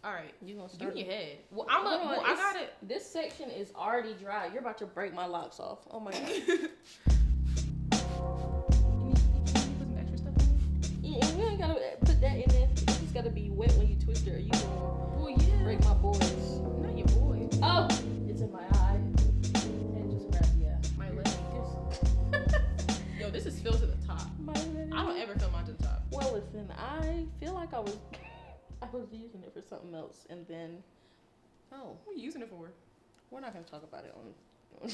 All right. You gonna Give start? me your head. Well, I got it. This section is already dry. You're about to break my locks off. Oh my god. You need to put some extra stuff in. Yeah, you ain't gotta put that in there. It just gotta be wet when you twist it, or you gonna break my boys. Not your boy. Oh, it's in my eye. And just grab my leg. Yo, this is filled to the top. My leg. I don't ever fill mine to the top. Well, listen, I feel like I was using it for something else, and then what are you using it for? we're not gonna talk about it on. We're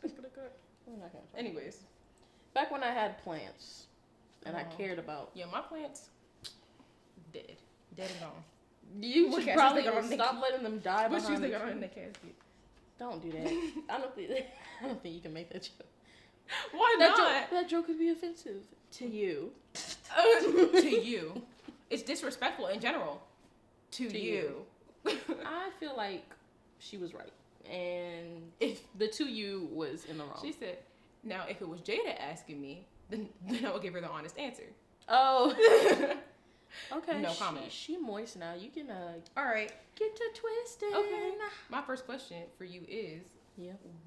not gonna talk. Anyways, back when I had plants, and I cared about. Yeah, my plants dead and gone. You should probably stop stop letting them die What behind you the think tree. in the casket? Don't do that. I don't think you can make that joke. Why not? That joke could be offensive to you. To you. It's disrespectful in general. To you. I feel like she was right. And if the to you was in the wrong. She said, now if it was Jada asking me, then I would give her the honest answer. Oh. Okay. No comment. She moist now. You can all right. Get to twisting. Okay. My first question for you is,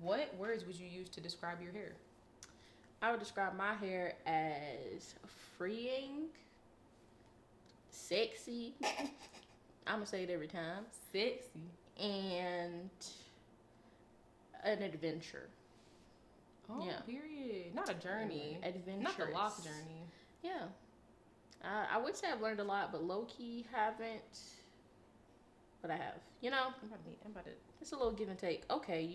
what words would you use to describe your hair? I would describe my hair as freeing, sexy. I'm gonna say it every time. Sexy. And an adventure. Oh, yeah. Period. Not a journey. Adventure. Not the lost journey. Yeah. I would say I've learned a lot, but low-key haven't. But I have. You know? I'm about to. It's a little give and take. Okay,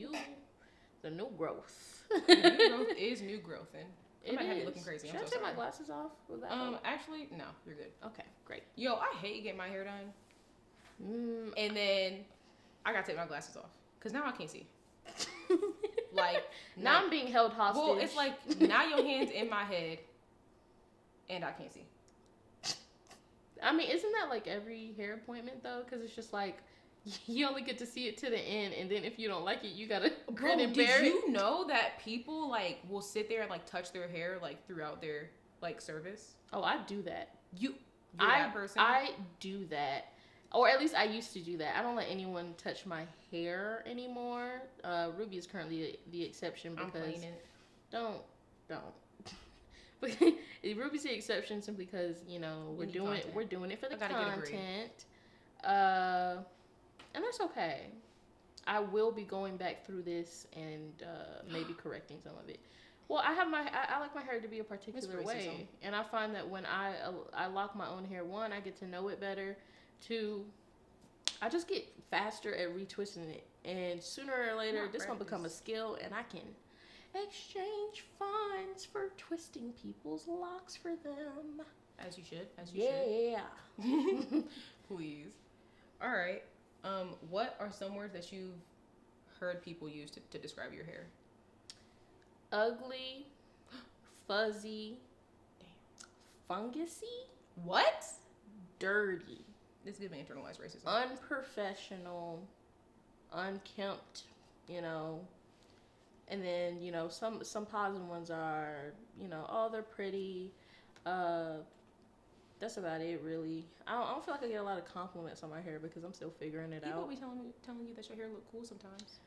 the new growth. New growth is new growth, and I might have you looking crazy. Should I take my glasses off? Was that actually, no, you're good. Okay, great. Yo, I hate getting my hair done. And then I gotta take my glasses off because now I can't see. Like now I'm being held hostage. Well, it's like now your hand's in my head, and I can't see. I mean, isn't that like every hair appointment though? Because it's just like you only get to see it to the end, and then if you don't like it, you gotta grin and bear it. Did you know that people like will sit there and like touch their hair like throughout their like service? Oh, I do that. You're that person? I do that. Or at least I used to do that. I don't let anyone touch my hair anymore. Ruby is currently the exception because don't. But Ruby's the exception simply because we're doing it for the content. And that's okay. I will be going back through this and maybe correcting some of it. Well, I like my hair to be a particular way, and I find that when I lock my own hair, one, I get to know it better. Two, I just get faster at retwisting it, and sooner or later, this gonna become a skill, and I can exchange funds for twisting people's locks for them. As you should. Yeah. Please. All right. What are some words that you've heard people use to describe your hair? Ugly, fuzzy, fungusy. What? Dirty. This gives me internalized racism. Unprofessional, unkempt, and then some positive ones are they're pretty. That's about it, really. I don't feel like I get a lot of compliments on my hair because I'm still figuring it out. People be telling you that your hair look cool sometimes.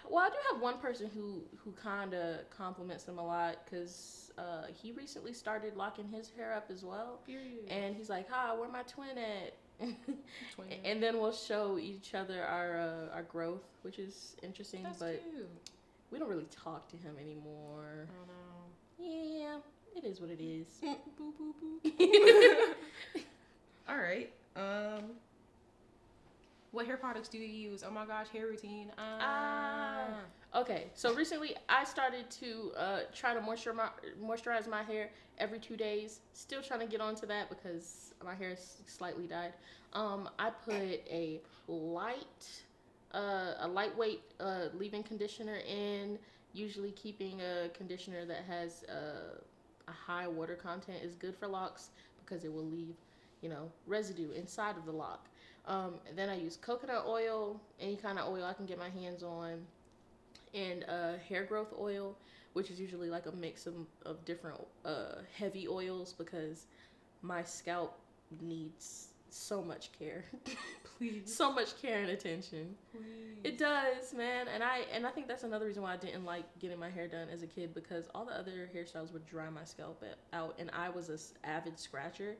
Well, I do have one person who kind of compliments them a lot because he recently started locking his hair up as well. Period. And he's like, "Hi, where my twin at?" Twin. And then we'll show each other our growth, which is interesting. That's but cute. we don't really talk to him anymore. I don't know. Yeah, it is what it is. Boo, boo, boo. All right. What hair products do you use? Oh my gosh, hair routine. Okay, so recently I started to try to moisturize my hair every 2 days. Still trying to get onto that because my hair is slightly dyed. I put a lightweight leave-in conditioner in. Usually keeping a conditioner that has a high water content is good for locks because it will leave, residue inside of the lock. Then I use coconut oil, any kind of oil I can get my hands on, and hair growth oil, which is usually like a mix of different heavy oils because my scalp needs so much care. Please. So much care and attention. Please. It does, man. And I think that's another reason why I didn't like getting my hair done as a kid, because all the other hairstyles would dry my scalp out, and I was an avid scratcher.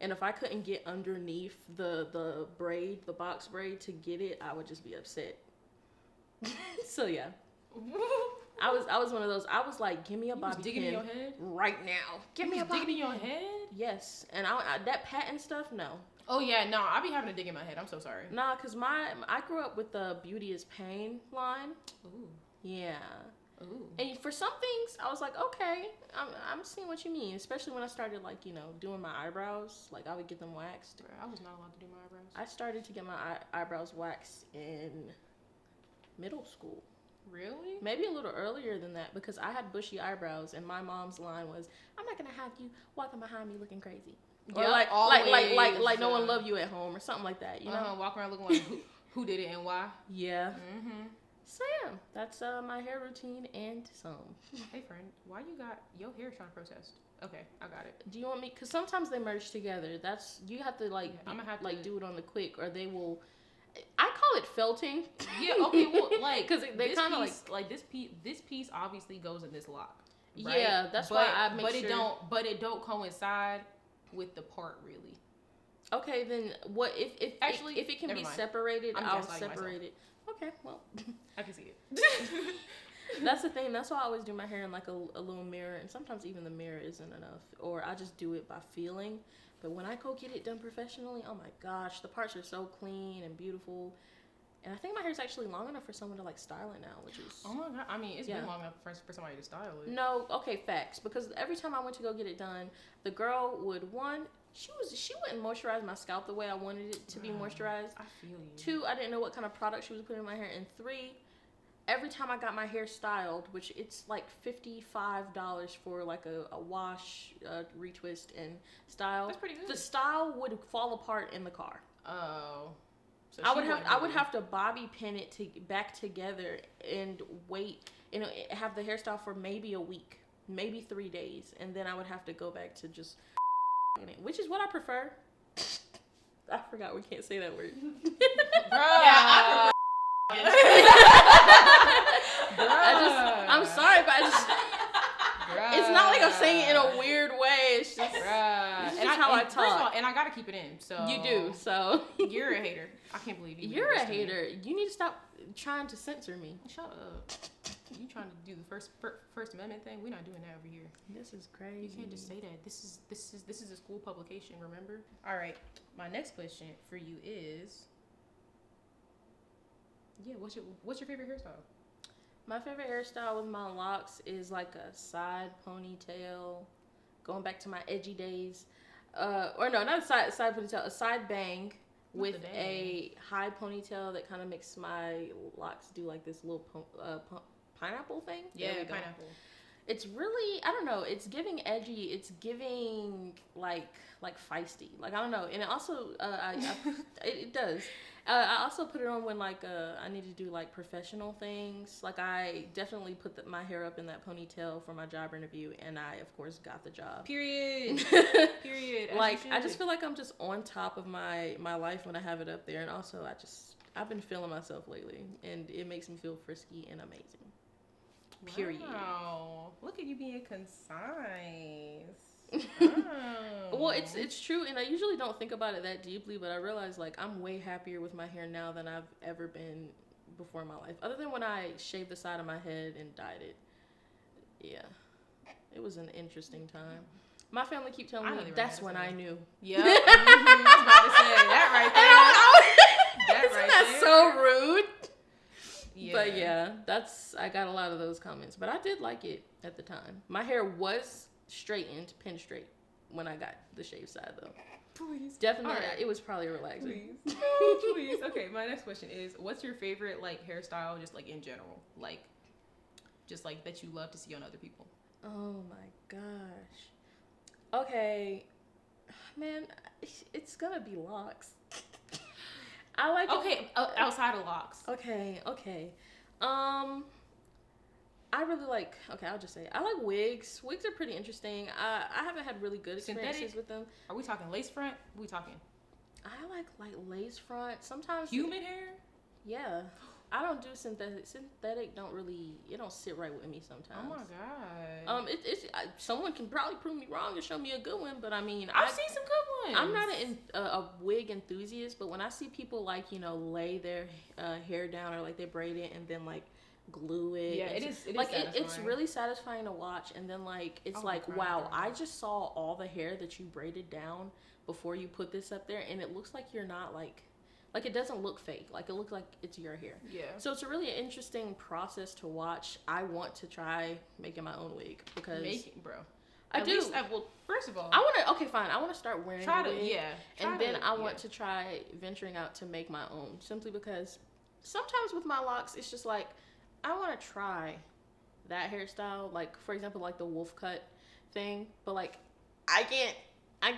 And if I couldn't get underneath the braid, the box braid, to get it, I would just be upset. So yeah. I was one of those. I was like, give me a bobby digging pin in your head right now. Give me a bobby digging in your head. Yes, and I that patent stuff, no. Oh yeah, no, I be having to dig in my head. I'm so sorry. Nah, cause I grew up with the Beauty is Pain line. Ooh. Yeah. Ooh. And for some things, I was like, okay, I'm seeing what you mean. Especially when I started doing my eyebrows. Like I would get them waxed. I was not allowed to do my eyebrows. I started to get my eyebrows waxed in middle school. Really? Maybe a little earlier than that, because I had bushy eyebrows, and my mom's line was, "I'm not gonna have you walking behind me looking crazy." Or yep, like no one love you at home, or something like that. You know, walk around looking like who did it and why. Yeah. Mhm. So yeah, that's my hair routine and some. Hey friend, why you got your hair trying to protest? Okay, I got it. Do you want me? Because sometimes they merge together. That's you have to I'm gonna have to do it on the quick, or they will. I call it felting. Yeah. Okay. Well, like because they kind of like this piece obviously goes in this lock. Right? Yeah, that's why I make sure. It don't coincide with the part really. Okay, then what if it can be separated, I'll separate it. Okay, well, I can see it. That's the thing. That's why I always do my hair in like a little mirror, and sometimes even the mirror isn't enough, or I just do it by feeling. But when I go get it done professionally, oh my gosh, the parts are so clean and beautiful. And I think my hair's actually long enough for someone to like style it now, which is... Oh my God. I mean, it's been long enough for somebody to style it. No, okay, facts. Because every time I went to go get it done, the girl would, she wouldn't moisturize my scalp the way I wanted it to be moisturized. I feel you. 2, I didn't know what kind of product she was putting in my hair. And 3, every time I got my hair styled, which it's like $55 for like a wash, retwist, and style. That's pretty good. The style would fall apart in the car. Oh. So I would have to bobby pin it back together and wait, have the hairstyle for maybe a week, maybe 3 days, and then I would have to go back to just it, which is what I prefer. I forgot we can't say that word. Yeah, I'm sorry, but it's not like I'm saying it in a weird way. It's just, it's just how I talk. First of all, and I gotta keep it in. So you do. So you're a hater. I can't believe you. You're a hater. You need to stop trying to censor me. Shut up. You trying to do the First Amendment thing? We're not doing that over here. This is crazy. You can't just say that. This is a school publication. Remember? All right. My next question for you is, what's your favorite hairstyle? My favorite hairstyle with my locks is like a side ponytail, going back to my edgy days. Or no, not a side ponytail, a side bang with a high ponytail that kind of makes my locks do like this little pineapple thing. Yeah, pineapple. It's really, I don't know, it's giving edgy, it's giving like feisty. Like, I don't know. And it also, it does. I also put it on when like I need to do like professional things. Like I definitely put my hair up in that ponytail for my job interview, and I of course got the job. Period. Period. Like I just feel like I'm just on top of my life when I have it up there, and also I've been feeling myself lately, and it makes me feel frisky and amazing. Period. Wow. Look at you being concise. Well, it's true, and I usually don't think about it that deeply, but I realize like I'm way happier with my hair now than I've ever been before in my life, other than when I shaved the side of my head and dyed it. Yeah, it was an interesting time. My family keep telling me that's when I knew. Yeah, I was about to say that right there. Isn't that so rude? Yeah. But yeah, I got a lot of those comments, but I did like it at the time. My hair was straightened, pin straight, when I got the shave side though. Please. Definitely, right. It was probably relaxing. Please. No, please. Okay, my next question is, what's your favorite like hairstyle, just like in general, like, just like that you love to see on other people? Oh my gosh. Okay, man, it's gonna be locks. I like. Okay, outside of locks. Okay. I really like. Okay, I'll just say I like wigs. Wigs are pretty interesting. I haven't had really good experiences with them. Are we talking lace front? What are we talking? I like lace front. Sometimes human hair. Yeah. I don't do synthetic. Synthetic don't really, it don't sit right with me sometimes. Oh my god. Someone can probably prove me wrong and show me a good one, but I mean, I've seen some good ones. I'm not a wig enthusiast, but when I see people like, you know, lay their hair down or like they braid it and then like glue it. Yeah, it is like satisfying. It's really satisfying to watch, and then like it's wow, I just saw all the hair that you braided down before you put this up there, and it looks like you're not like it doesn't look fake. Like it looks like it's your hair. Yeah. So it's a really interesting process to watch. I want to try making my own wig because bro. I do. Well, first of all, I want to. Okay, fine. I want to start wearing a wig. And then I want to to try venturing out to make my own. Simply because sometimes with my locks, it's just like I want to try that hairstyle. Like for example, like the wolf cut thing. But like I can't.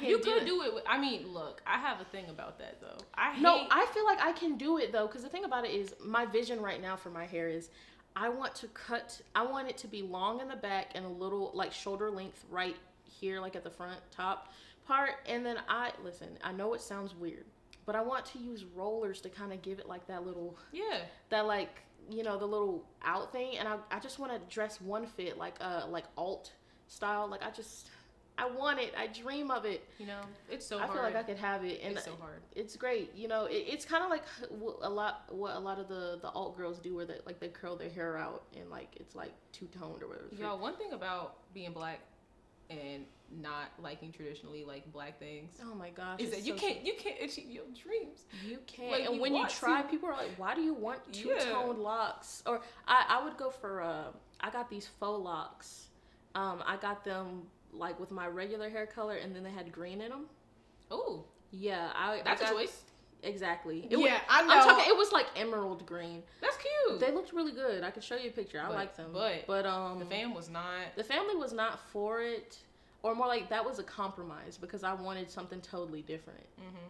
You could do it. I mean, look, I have a thing about that though. I feel like I can do it though, because the thing about it is my vision right now for my hair is I want it to be long in the back and a little like shoulder length right here, like at the front top part. And then I know it sounds weird, but I want to use rollers to kind of give it like that little, that like, you know, the little out thing. And I just want to dress one fit like alt style. Like I want it. I dream of it. You know, it's so hard. I feel like I could have it. And it's so hard. It's great. You know, it's kind of like what a lot of the alt girls do, where they curl their hair out and like it's like two-toned or whatever. Yo, one thing about being black and not liking traditionally like black things. Oh my gosh. Is that you can't achieve your dreams. You can't. Like, and when you try, people are like, why do you want two-toned locks? Or I would go for I got these faux locks. I got them like with my regular hair color, and then they had green in them. Oh, yeah, that's a choice. Exactly. I know. I'm talking. It was like emerald green. That's cute. They looked really good. I could show you a picture. I like them. But the family was not for it, or more like that was a compromise because I wanted something totally different. Mm-hmm.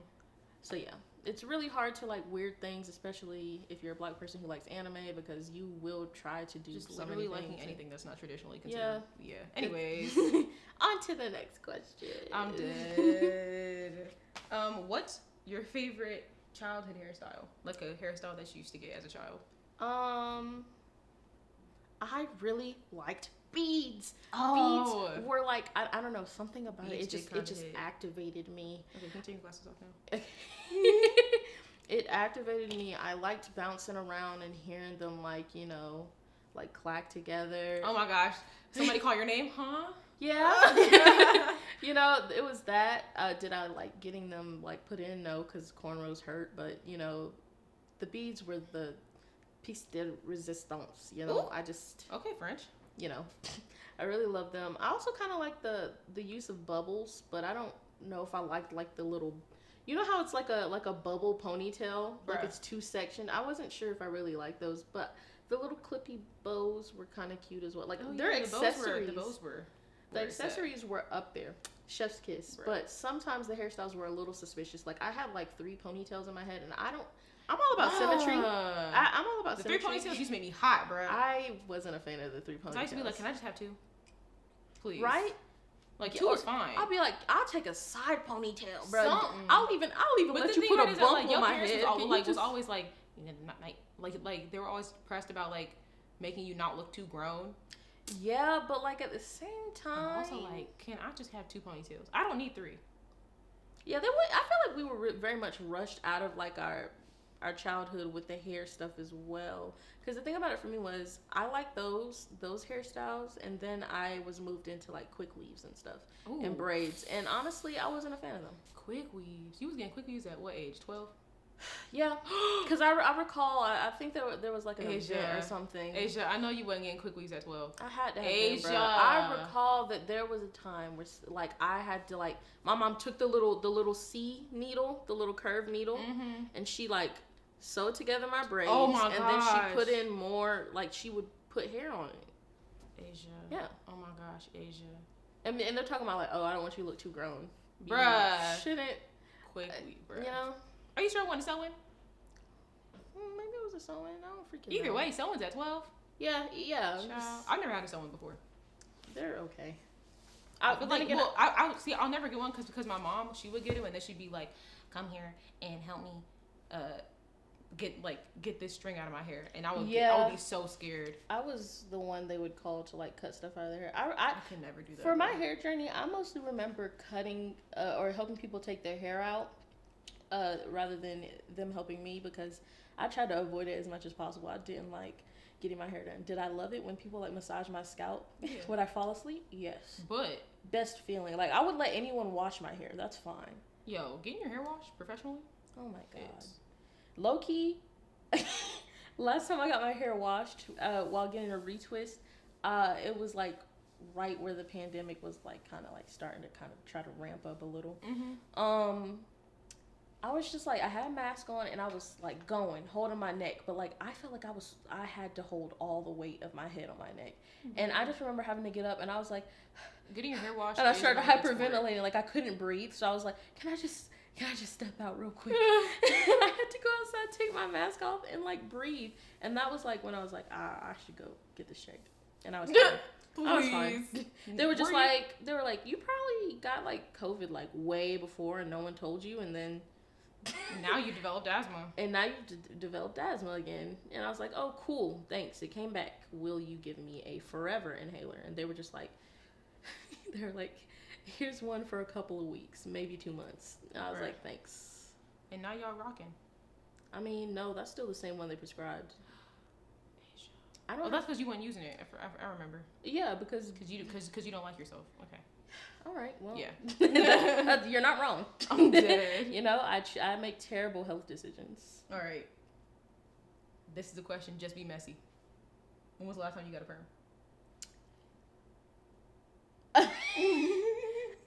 So yeah. It's really hard to like weird things, especially if you're a black person who likes anime, because you will try to do just so literally many liking anything that's not traditionally considered. Yeah. Anyways, on to the next question. I'm dead. What's your favorite childhood hairstyle? Like a hairstyle that you used to get as a child? I really liked beads. Oh. Beads were like I don't know, something about it. It just activated me. Okay, can you take your glasses off now? It activated me. I liked bouncing around and hearing them like, you know, like clack together. Oh my gosh. Somebody call your name, huh? Yeah. You know, it was that. Did I like getting them like put in? No, because cornrows hurt. But, you know, the beads were the piece de resistance, you know. Ooh. Okay, French. You know, I really love them. I also kind of like the use of bubbles, but I don't know if I liked like the little, you know how it's like a bubble ponytail, like it's two sectioned. I wasn't sure if I really liked those, but the little clippy bows were kind of cute as well. Like their accessories, the accessories were up there, chef's kiss. Right. But sometimes the hairstyles were a little suspicious. Like I had like 3 ponytails in my head, and I'm all about symmetry. I'm all about symmetry. The 3 ponytails used to make me hot, bro. I wasn't a fan of the 3 ponytails. So I used to be like, can I just have 2? Please. Right? Like 2 is fine. I'll be like, I'll take a side ponytail, bro. I'll even let you put a bump like, on my head. Was always like, you know, like they were always pressed about like making you not look too grown. Yeah, but like at the same time, also like, can I just have 2 ponytails? I don't need 3. Yeah, I feel like we were very much rushed out of like our childhood with the hair stuff as well. Because the thing about it for me was I like those hairstyles, and then I was moved into like quick weaves and stuff. Ooh. And braids, and honestly I wasn't a fan of them. Quick weaves. You was getting quick weaves at what age? 12? Yeah, because I recall I think there was like an event or something. Asia, I know you wasn't getting quick weaves at 12. I had to have Asia. Them, bro. I recall that there was a time where like I had to like my mom took the little C needle, the little curved needle, and she like sewed together my braids. Oh my gosh. And then she put in more, like she would put hair on it. Asia. Yeah. Oh my gosh, Asia. And they're talking about like, oh, I don't want you to look too grown. Bruh. You shouldn't. Quick weave, bruh. You know. Are you sure I want to sew in? Maybe it was a sew in. I don't freaking know. Either way, sewing's at 12. Yeah. I've never had a sewing before. They're okay. I'll never get one because my mom, she would get it and then she'd be like, come here and help me get this string out of my hair, and I would be so scared. I was the one they would call to like cut stuff out of their hair. I could never do that. For my hair journey, I mostly remember cutting or helping people take their hair out rather than them helping me, because I tried to avoid it as much as possible. I didn't like getting my hair done. Did I love it when people like massage my scalp? Yeah. Would I fall asleep? Yes. But best feeling. Like, I would let anyone wash my hair. That's fine. Yo, getting your hair washed professionally? Oh my god. Low key, last time I got my hair washed while getting a retwist, it was like right where the pandemic was like kind of like starting to kind of try to ramp up a little. Mm-hmm. I was just like, I had a mask on and I was like holding my neck, but like I felt like I had to hold all the weight of my head on my neck. Mm-hmm. And I just remember having to get up and I was like, getting your hair washed. And I started hyperventilating, like I couldn't breathe. So I was like, can I just step out real quick? And I had to go outside, take my mask off and like breathe. And that was like when I was like, I should go get this checked. And I was fine. I was fine. They were just they were like, you probably got like COVID like way before and no one told you, and then now you developed asthma. And now you've developed asthma again. And I was like, oh, cool, thanks. It came back. Will you give me a forever inhaler? And they were just like, they're like, here's one for a couple of weeks, maybe 2 months. And I was like, thanks. And now y'all rocking. I mean, no, that's still the same one they prescribed. I don't. Oh, that's because you weren't using it. I remember. Yeah, because you don't like yourself. Okay. All right. Well. Yeah. You're not wrong. I'm dead. You know, I make terrible health decisions. All right. This is a question. Just be messy. When was the last time you got a perm?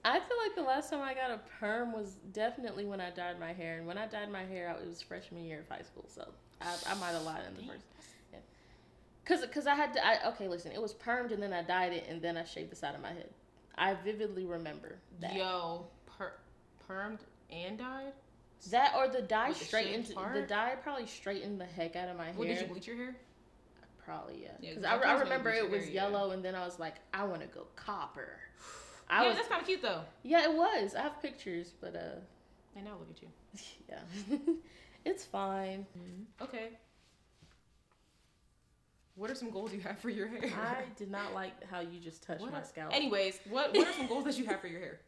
I feel like the last time I got a perm was definitely when I dyed my hair. And when I dyed my hair, it was freshman year of high school. So I might have lied in the first. Yeah. Because I had to. Okay, listen. It was permed and then I dyed it and then I shaved the side of my head. I vividly remember that. Yo, permed and dyed? That or the dye straightened. The dye probably straightened the heck out of my hair. Well, did you bleach your hair? Probably, yeah. Because I remember it was yellow, and then I was like, I want to go copper. That's kind of cute, though. Yeah, it was. I have pictures, but... And now look at you. Yeah. It's fine. Mm-hmm. Okay. What are some goals you have for your hair? I did not like how you just touched my scalp. Anyways, what are some goals that you have for your hair?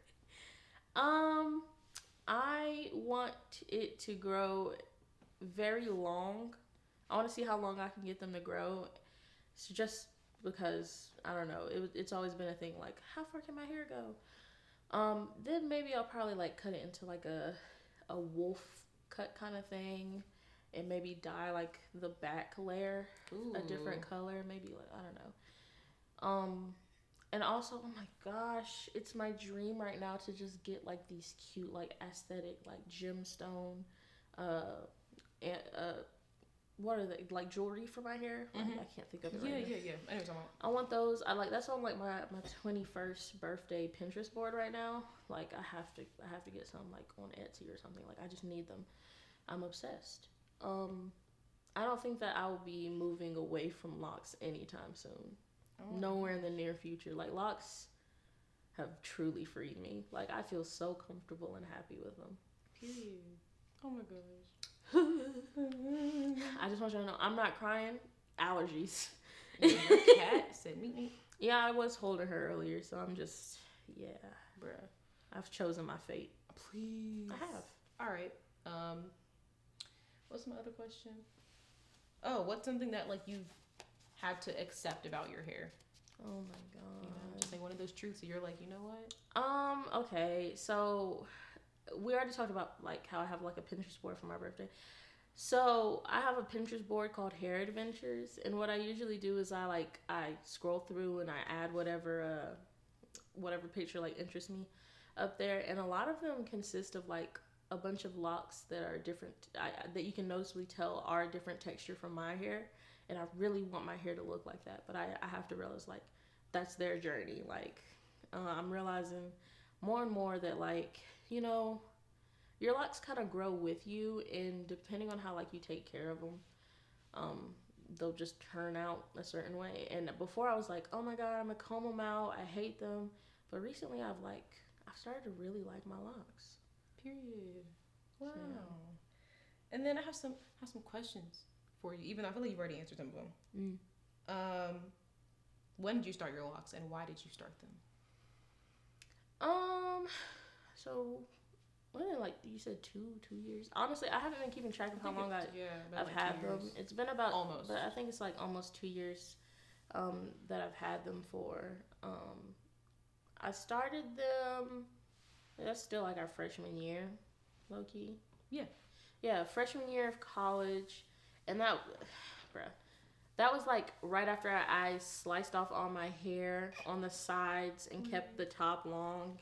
I want it to grow very long. I want to see how long I can get them to grow. It's just because, I don't know, it's always been a thing, like, how far can my hair go? Then maybe I'll probably, like, cut it into, like, a wolf cut kind of thing, and maybe dye, like, the back layer a different color, maybe, like, I don't know. And also, oh my gosh, it's my dream right now to just get, like, these cute, like, aesthetic, like, gemstone, what are they, like, jewelry for my hair? Mm-hmm. I can't think of it right now. Yeah. I know what you're talking about. I want those. That's on, like, my 21st birthday Pinterest board right now. Like, I have to get some, like, on Etsy or something. Like, I just need them. I'm obsessed. I don't think that I will be moving away from locks anytime soon. Oh. Nowhere in the near future. Like, locks have truly freed me. Like, I feel so comfortable and happy with them. Period. Oh my gosh. I just want you to know, I'm not crying. Allergies. Yeah, your cat said meet. Yeah, I was holding her earlier, so I'm just, yeah. Bruh. I've chosen my fate. Please. I have. All right. What's my other question? Oh, what's something that, like, you've had to accept about your hair? Oh my god. You know, just like one of those truths that you're like, you know what? Okay, so we already talked about, like, how I have, like, a Pinterest board for my birthday. So I have a Pinterest board called Hair Adventures, and what I usually do is I scroll through and I add whatever picture, like, interests me up there, and a lot of them consist of, like, a bunch of locks that are different, that you can noticeably tell are a different texture from my hair, and I really want my hair to look like that, but I have to realize, like, that's their journey. Like, I'm realizing more and more that, like, you know, your locks kind of grow with you, and depending on how, like, you take care of them, they'll just turn out a certain way. And before I was like, oh my god, I'm gonna comb them out, I hate them, but recently I've started to really like my locks. Period. Wow. And then I have some questions for you, even though I feel like you've already answered some of them. When did you start your locks, and why did you start them? So, like you said, 2 years. Honestly, I haven't been keeping track of how long I've had them. It's been about almost, but I think it's like almost 2 years that I've had them for. I started them. That's still like our freshman year, low key. Yeah, freshman year of college, and that was like right after I sliced off all my hair on the sides and kept the top long.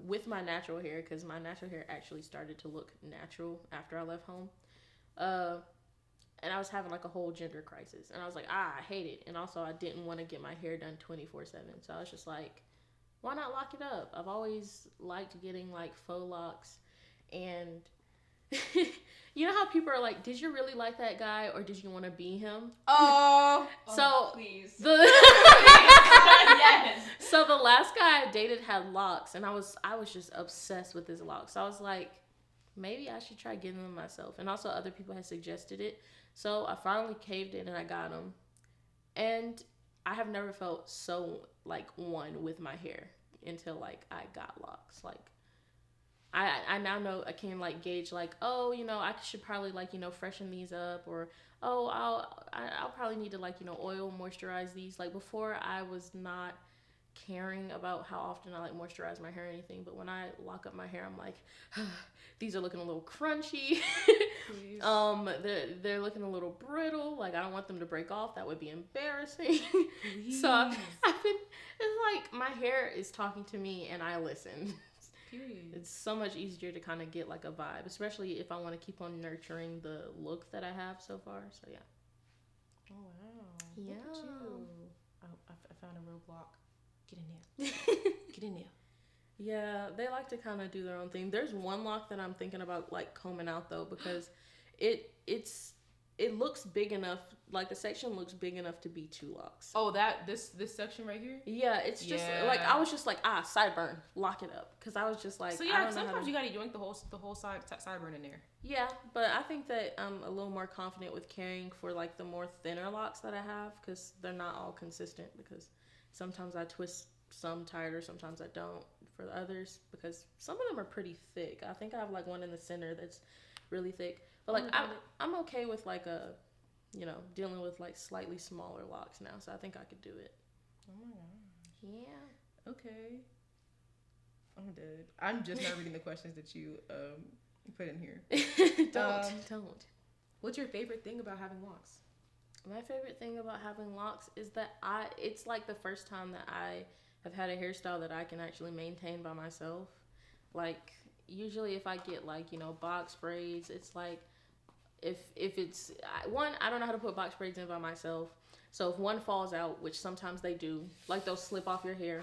With my natural hair, because my natural hair actually started to look natural after I left home. And I was having like a whole gender crisis. And I was like, I hate it. And also I didn't want to get my hair done 24/7. So I was just like, why not lock it up? I've always liked getting like faux locks. And you know how people are like, did you really like that guy or did you want to be him? Please. Yes. So the last guy I dated had locks, and I was just obsessed with his locks. So I was like, maybe I should try getting them myself. And also other people had suggested it. So I finally caved in and I got them. And I have never felt so like one with my hair until like I got locks. Like I now know I can like gauge like, oh, you know, I should probably like, you know, freshen these up, or oh, I'll probably need to like, you know, oil moisturize these. Like before I was not caring about how often I like moisturize my hair or anything, but when I lock up my hair, I'm like, these are looking a little crunchy. They're looking a little brittle. Like I don't want them to break off. That would be embarrassing. So I've been, it's like my hair is talking to me and I listen. Period. It's so much easier to kind of get like a vibe, especially if I want to keep on nurturing the look that I have so far. So yeah. Oh wow. Yeah. Look at you. I found a roadblock. Get in there. Get in there. Yeah, they like to kind of do their own thing. There's one lock that I'm thinking about like combing out though, because it looks big enough. Like the section looks big enough to be 2 locks. Oh, this section right here. Yeah, it's just like I was just like sideburn, lock it up, because I was just like. So yeah, sometimes you gotta yoink the whole sideburn in there. Yeah, but I think that I'm a little more confident with caring for like the more thinner locks that I have, because they're not all consistent. Because sometimes I twist some tighter, sometimes I don't for the others, because some of them are pretty thick. I think I have like one in the center that's really thick. But like I'm okay with like dealing with like slightly smaller locks now, so I think I could do it. Oh my gosh. Yeah. Okay. I'm dead. I'm just not reading the questions that you put in here. Don't. What's your favorite thing about having locks? My favorite thing about having locks is that it's like the first time that I have had a hairstyle that I can actually maintain by myself. Like usually if I get like, you know, box braids, it's like if it's one, I don't know how to put box braids in by myself. So if one falls out, which sometimes they do, like they'll slip off your hair.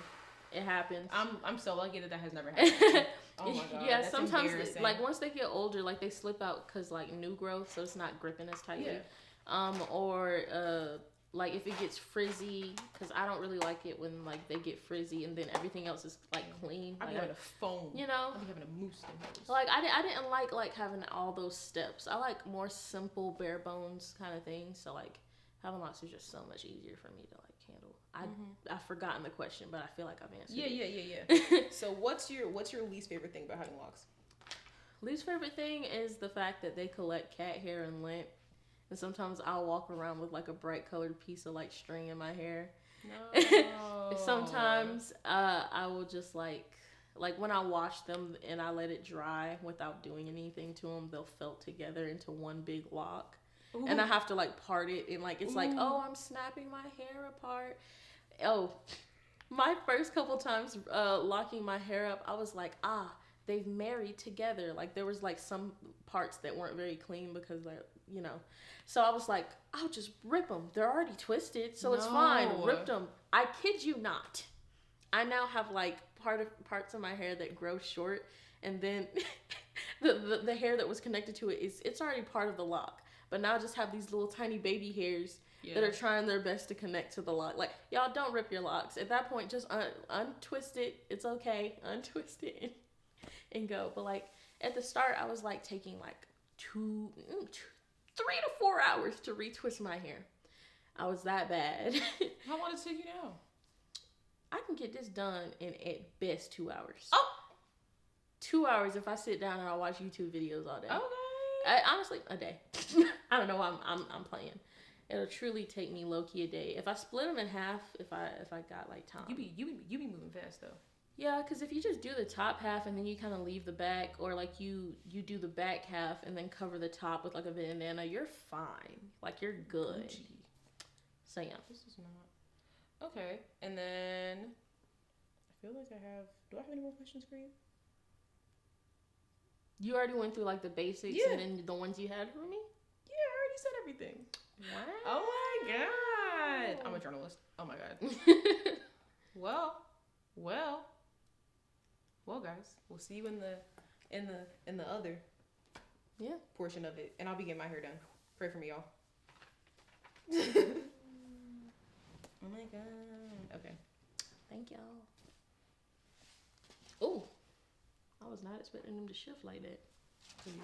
It happens. I'm so lucky that has never happened. Oh my god. Yeah, sometimes like once they get older, like they slip out because like new growth, so it's not gripping as tightly. Yeah. Like if it gets frizzy, because I don't really like it when like they get frizzy and then everything else is like clean. I'd be having a foam. You know? I'd be having a mousse. Like I didn't like having all those steps. I like more simple, bare bones kind of things. So like having locks is just so much easier for me to like handle. I've forgotten the question, but I feel like I've answered it. Yeah. So what's your least favorite thing about having locks? Least favorite thing is the fact that they collect cat hair and lint. And sometimes I'll walk around with like a bright colored piece of like string in my hair. No. Sometimes I will just like when I wash them and I let it dry without doing anything to them, they'll felt together into one big lock. Ooh. And I have to like part it, and like it's like, oh, I'm snapping my hair apart. Oh, my first couple times locking my hair up, I was like, they've married together. Like there was like some parts that weren't very clean because they're, you know. So I was like, I'll just rip them. They're already twisted, so it's fine. Ripped them. I kid you not. I now have like parts of my hair that grow short, and then the hair that was connected to it it's already part of the lock. But now I just have these little tiny baby hairs that are trying their best to connect to the lock. Like, y'all don't rip your locks. At that point, just untwist it. It's okay. Untwist it and go. But like, At the start, I was like taking like 3 to 4 hours to retwist my hair. I was that bad. How long did it take you now? I can get this done in at best 2 hours. Oh! 2 hours if I sit down and I watch YouTube videos all day. Okay. Honestly, a day. I don't know why I'm playing. It'll truly take me low-key a day. If I split them in half, if I got like time. You be moving fast though. Yeah, because if you just do the top half and then you kind of leave the back, or like you do the back half and then cover the top with like a bandana, you're fine. Like you're good. Gucci. So yeah. This is not. Okay, and then I feel like do I have any more questions for you? You already went through like the basics and then the ones you had for me? Yeah, I already said everything. Wow. Oh my god. I'm a journalist. Oh my god. Well, guys, we'll see you in the other portion of it, and I'll be getting my hair done. Pray for me, y'all. Oh my god. Okay. Thank y'all. Oh, I was not expecting them to shift like that. Please.